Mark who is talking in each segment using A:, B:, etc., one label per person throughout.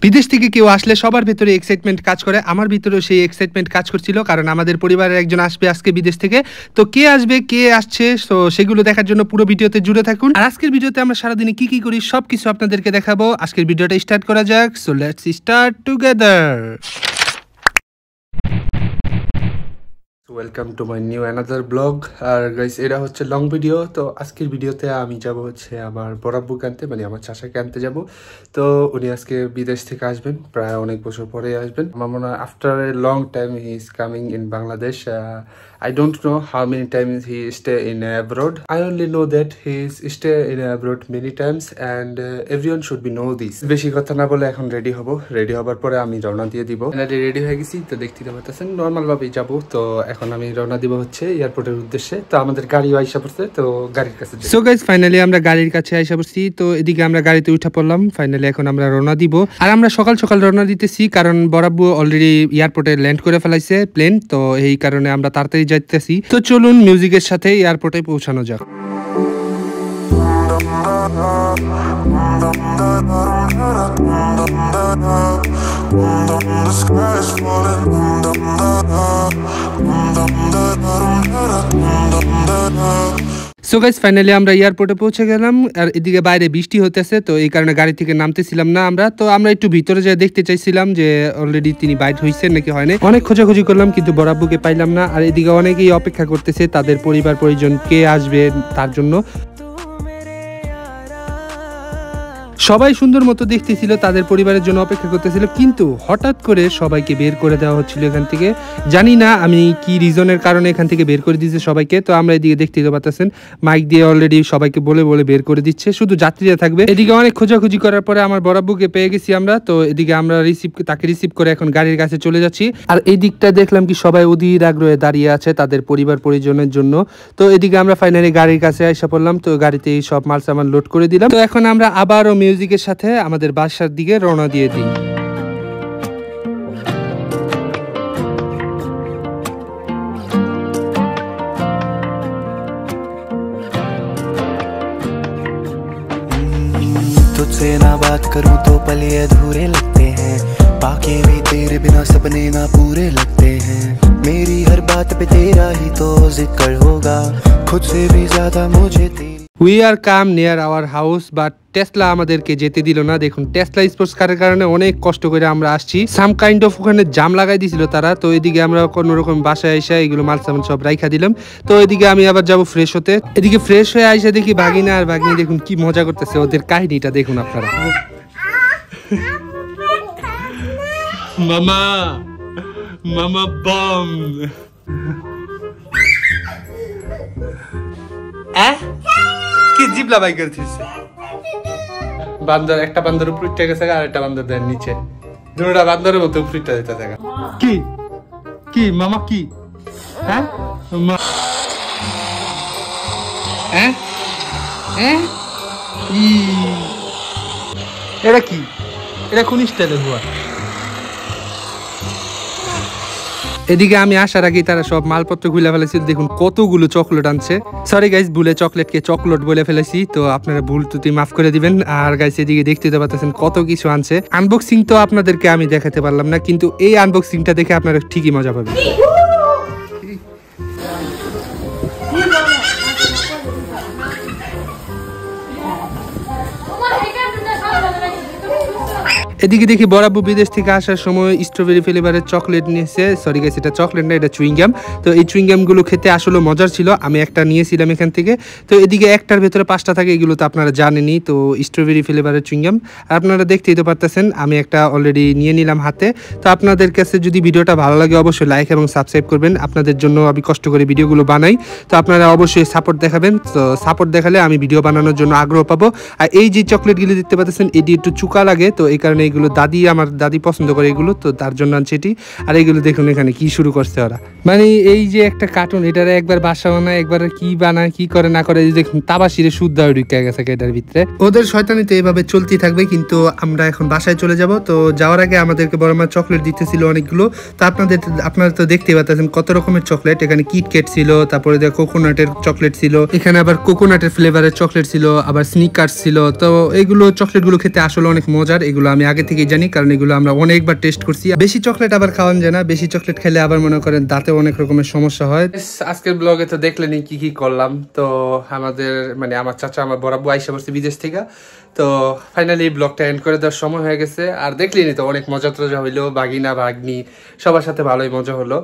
A: বিদেশ থেকে কেউ আসলে সবার ভিতরে এক্সাইটমেন্ট কাজ করে, আমার ভিতরেও সেই এক্সাইটমেন্ট কাজ করছিল, কারণ আমাদের পরিবারের একজন আসবে আজকে বিদেশ থেকে। তো কে আসবে, কে আসছে, তো সেগুলো দেখার জন্য পুরো ভিডিওতে জুড়ে থাকুন। আর আজকের ভিডিওতে আমরা সারাদিনে কি কি করি সবকিছু আপনাদেরকে দেখাবো। আজকের ভিডিওটা স্টার্ট করা যাক। So let's start together. Welcome to my new another blog. আর গাইস, এটা হচ্ছে লং ভিডিও। তো আজকের ভিডিওতে আমি যাব হচ্ছে আমার বড়াব্বুকে আনতে, মানে আমার চাচাকে আনতে যাব। তো উনি আজকে বিদেশ থেকে আসবেন, প্রায় অনেক বছর পরে আসবেন। আমার মনে হয় after a long time he is coming in Bangladesh. I don't know how many times he stay in abroad. I only know that he is stay in abroad many times and everyone should be know this. বেশি কথা না বলে এখন ready হব। Ready হবার পরে আমি রওনা দিয়ে দিব। রেডি হয়ে গেছি, তো দেখতে পাচ্ছেন নর্মাল ভাবেই যাব। তো এখন আমি রওনা দিব হচ্ছে এয়ারপোর্টের উদ্দেশ্যে। তো আমাদের গাড়িও আইসা পড়ছে, তো গাড়ির কাছে। সো গাইস, ফাইনালি আমরা গাড়ির কাছে আইসা পড়ছি। তো এদিকে আমরা গাড়িতে উঠে পড়লাম। ফাইনালি এখন আমরা রওনা দিব। আর আমরা সকাল সকাল রওনা দিতেছি, কারণ বড়াব্বু অলরেডি এয়ারপোর্টে ল্যান্ড করে ফেলাইছে প্লেন। তো এই কারণে আমরা তাড়াতাড়ি যাইতেছি। তো চলুন মিউজিকের সাথে এয়ারপোর্টে পৌঁছানো যাক। সো গাইস, ফাইনালি আমরা এয়ারপোর্টে পৌঁছে গেলাম। আর এদিকে বাইরে বৃষ্টি হতেছে, তো এই কারণে গাড়ি থেকে নামতেছিলাম না আমরা। তো আমরা একটু ভিতরে যেয়ে দেখতে চাইছিলাম যে অলরেডি তিনি বাইট হয়েছেন নাকি হয়নি। অনেক খোঁজাখুঁজি করলাম, কিন্তু বড়াব্বুকে পাইলাম না। আর এদিকে অনেকেই অপেক্ষা করতেছে তাদের পরিবার পরিজন কে আসবে তার জন্য। সবাই সুন্দর মতো দেখতেছিল, তাদের পরিবারের জন্য অপেক্ষা করতেছিল, কিন্তু হঠাৎ করে সবাইকে বের করে দেওয়া হচ্ছিল এখান থেকে। জানি না আমি কি রিজনের কারণে এখান থেকে বের করে দিয়েছে সবাইকে। তো আমরা এদিকে দেখতে পাচ্ছেন মাইক দিয়ে অলরেডি সবাইকে বলে বলে বের করে দিচ্ছে, শুধু যাত্রীরা থাকবে। এদিকে অনেক খোঁজাখুঁজি করার পরে আমার বড়াব্বুকে পেয়ে গেছি আমরা। তো এদিকে আমরা তাকে রিসিভ করে এখন গাড়ির কাছে চলে যাচ্ছি। আর এই দিকটা দেখলাম কি সবাই অধীর আগ্রহে দাঁড়িয়ে আছে তাদের পরিবার পরিজনের জন্য। তো এদিকে আমরা ফাইনালি গাড়ির কাছে এসে পড়লাম। তো গাড়িতে সব মাল সামান লোড করে দিলাম। তো এখন আমরা আবারও মিউজিকের সাথে আমাদের বাসার দিকে রওনা দিয়ে দিই।
B: तुझसे ना बात करूं तो पल ये अधूरे लगते हैं, बाकी भी तेरे बिना सपने ना पूरे लगते हैं। मेरी हर बात पे तेरा ही तो जिक्र होगा, खुद से भी ज्यादा मुझे तेरी।
A: We are come near our house, but Tesla আমাদেরকে যেতে দিল না। দেখুন, টেসলা স্পোর্টস কারের কারণে অনেক কষ্ট করে আমরা আসছি। সাম কাইন্ড অফ ওখানে জাম লাগাই দিয়েছিল তারা। তো এদিকে আমরা কোনো রকম বাসায় এসে এগুলো মাল সামান সব রাইখা দিলাম। তো এদিকে আমি আবার যাব ফ্রেশ হতে। এদিকে ফ্রেশ হয়ে আইসা দেখি ভাগিনা আর ভাগিনী দেখুন কি মজা করতেছে। ওদের কাহিনীটা দেখুন আপনারা। মামা মামা বম কি জিবলা বাই করছিস? বান্দর একটা বান্দর উপর উঠে গেছে, আর একটা বান্দর দেন নিচে। দুটোটা বান্দরের মতো উপর উঠে যেতে থাকে। কি কি মামা কি? হ্যাঁ হ্যাঁ হ্যাঁ, এটা কি? এটা কোন স্টাইলে হওয়া? এদিকে আমি আসার আগে তারা সব মালপত্র খুলে ফেলেছি। দেখুন কতগুলো চকলেট আনছে। সরি গাইস, ভুলে চকলেটকে চকলেট বলে ফেলেছি, তো আপনারা ভুল ত্রুটি মাফ করে দিবেন। আর গাইস, এদিকে দেখতে পাচ্ছেন কত কিছু আনছে। আনবক্সিং তো আপনাদেরকে আমি দেখাতে পারলাম না, কিন্তু এই আনবক্সিংটা দেখে আপনারা ঠিকই মজা পাবেন। এদিকে দেখি বড়াব্বু বিদেশ থেকে আসার সময় স্ট্রবেরি ফ্লেভারের চকলেট নিয়েছে। সরি গাইস, এটা চকলেট না, এটা চুইংগাম। তো এই চুইংগামগুলো খেতে আসলে মজার ছিল। আমি একটা নিয়েছিলাম এখান থেকে। তো এদিকে একটার ভেতরে 5টা থাকে, এগুলো তো আপনারা জানেনই। তো স্ট্রবেরি ফ্লেভারের চুইংগাম আপনারা দেখতেই তো পারতেছেন। আমি একটা অলরেডি নিয়ে নিলাম হাতে। তো আপনাদের কাছে যদি ভিডিওটা ভালো লাগে অবশ্যই লাইক এবং সাবস্ক্রাইব করবেন। আপনাদের জন্য আমি কষ্ট করে ভিডিওগুলো বানাই, তো আপনারা অবশ্যই সাপোর্ট দেখাবেন। তো সাপোর্ট দেখালে আমি ভিডিও বানানোর জন্য আগ্রহ পাবো। আর এই যে চকলেটগুলো দেখতে পাচ্ছেন, এটি একটু চুকা লাগে, তো এই কারণে এগুলো আমার দাদি পছন্দ করে এগুলো, তো তার জন্য আনছি এটি। আর এগুলো দেখুন এখানে কি শুরু করছে ওরা। মানে এই যে একটা কার্টুন, এটার একবার বাসা বানায়, একবার কি বানায় কি করে না করে, দেখুন তাবাসিরে শুদ্ধ হয়ে ঢুকে গেছে এটার ভিতরে। ওদের শয়তানিতে এভাবে চলতেই থাকবে। কিন্তু আমরা এখন বাসায় চলে যাব। তো যাওয়ার আগে আমাদেরকে বড় মা চকলেট দিতেছিল অনেকগুলো। তো আপনারা তো দেখতেই পাচ্ছেন কত রকমের চকলেট। এখানে কিটক্যাট ছিল, তারপরে কোকোনাটের চকলেট ছিল, এখানে আবার কোকোনাটের ফ্লেভারের চকলেট ছিল, আবার স্নিকার্স ছিল। তো এইগুলো চকলেটগুলো খেতে আসলে অনেক মজার। এগুলো আমি আগে আগে থেকেই জানি, কারণ এগুলো আমরা অনেকবার টেস্ট করছি। বেশি চকলেট আবার খাওয়ান যায় না, বেশি চকলেট খেলে আবার মনে করেন দাঁতে অনেক রকমের সমস্যা হয়। আজকের ব্লগে তো দেখলেনি কি কি করলাম। তো আমাদের মানে আমার চাচা আমার বড় আব্বু আইসা বসছে বিদেশ থেকে। তো ফাইনালি ব্লগটা এন্ড করে দেওয়ার সময় হয়ে গেছে। আর দেখলেনি তো অনেক মজা টজা হইলো, ভাগিনা ভাগ্নি সবার সাথে ভালোই মজা হলো।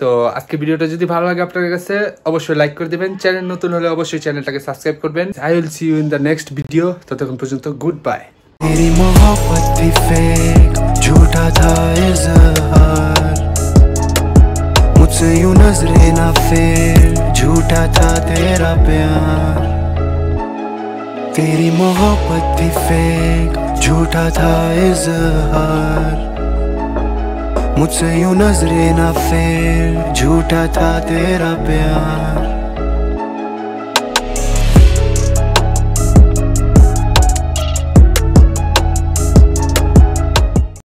A: তো আজকে ভিডিওটা যদি ভালো লাগে আপনাদের কাছে অবশ্যই লাইক করে দেবেন, চ্যানেল নতুন হলে অবশ্যই চ্যানেলটাকে সাবস্ক্রাইব করবেন। I will see you in the next video. ততক্ষণ পর্যন্ত গুড বাই।
B: तेरी मोहब्बत भी फेक, झूठा था इज़हार, मुझसे यूं नजरें ना फेर, झूठा था तेरा प्यार। तेरी मोहब्बत भी फेक, झूठा था इज़हार, मुझसे यूं नजरें ना फेर, झूठा था तेरा प्यार।